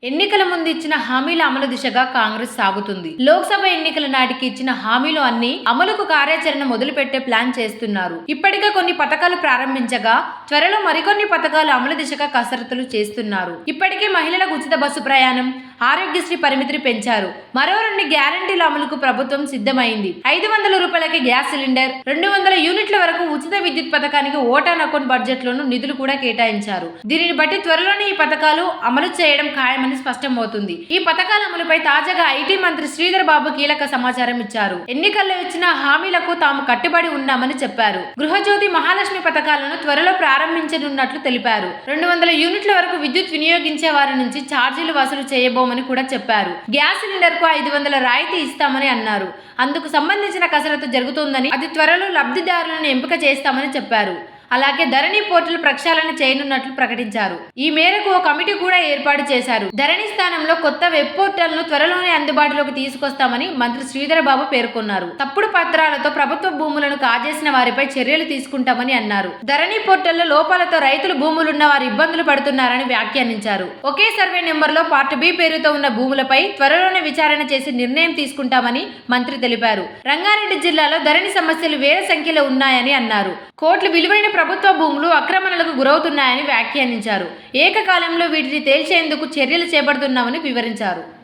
ఎన్నికల ముందు ఇచ్చిన హామీల అమలు దిశగా కాంగ్రెస్ సాగుతుంది. లోక్సభ ఎన్నికల నాటికి ఇచ్చిన హామీలు అన్ని అమలుకు కార్యాచరణ మొదలుపెట్టే ప్లాన్ చేస్తున్నారు. ఇప్పటికే కొన్ని పథకాలు ప్రారంభించగా త్వరలో మరికొన్ని పథకాలు అమలు దిశగా కసరత్తులు చేస్తున్నారు. ఇప్పటికే మహిళలకు ఉచిత బస్సు ప్రయాణం, ఆరోగ్యశ్రీ పరిమితిని పెంచారు. మరో 2 గ్యారంటీల అమలుకు ప్రభుత్వం సిద్ధమైంది. 500 రూపాయలకి గ్యాస్ సిలిండర్, 200 యూనిట్ల వరకు ఉచిత విద్యుత్ పథకానికి ఓటాన్ అకౌంట్ బడ్జెట్లోనూ నిధులు కూడా కేటాయించారు. దీనిని బట్టి త్వరలోనే ఈ పథకాలు అమలు చేయడం ఖాయమని స్పష్టమవుతుంది. ఈ పథకాల అమలుపై తాజాగా ఐటీ మంత్రి శ్రీధర్ బాబు కీలక సమాచారం ఇచ్చారు. ఎన్నికల్లో ఇచ్చిన హామీలకు తాము కట్టుబడి ఉన్నామని చెప్పారు. గృహజ్యోతి, మహాలక్ష్మి పథకాలను త్వరలో ప్రారంభించనున్నట్లు తెలిపారు. 200 యూనిట్ల వరకు విద్యుత్ వినియోగించే వారి నుంచి ఛార్జీలు వసూలు చేయబోమని కూడా చెప్పారు. గ్యాస్ సిలిండర్ కు 500 రాయితీ ఇస్తామని అన్నారు. అందుకు సంబంధించిన కసరత్తు జరుగుతోందని, అది త్వరలో లబ్ధిదారులను ఎంపిక చేస్తామని చెప్పారు. అలాగే ధరణి పోర్టల్ ప్రక్షాళన చేయనున్నట్లు ప్రకటించారు. ఈ మేరకు ఓ కమిటీ కూడా ఏర్పాటు చేశారు. ధరణి స్థానంలో కొత్త వెబ్ పోర్టల్ ను త్వరలోనే అందుబాటులోకి తీసుకొస్తామని మంత్రి శ్రీధర్ బాబు పేర్కొన్నారు. తప్పుడు పత్రాలతో ప్రభుత్వ భూములను కాజేసిన వారిపై చర్యలు తీసుకుంటామని అన్నారు. ధరణి పోర్టల్లో లోపాలతో రైతులు భూములున్న వారు ఇబ్బందులు పడుతున్నారని వ్యాఖ్యానించారు. ఒకే సర్వే నెంబర్లో పార్ట్ బి పేరుతో ఉన్న భూములపై త్వరలోనే విచారణ చేసి నిర్ణయం తీసుకుంటామని మంత్రి తెలిపారు. రంగారెడ్డి జిల్లాలో ధరణి సమస్యలు వేల సంఖ్యలో ఉన్నాయని అన్నారు. కోట్ల విలువైన ప్రభుత్వ భూములు ఆక్రమణలకు గురవుతున్నాయని వ్యాఖ్యానించారు. ఏకకాలంలో వీటిని తేల్చేందుకు చర్యలు చేపడుతున్నామని వివరించారు.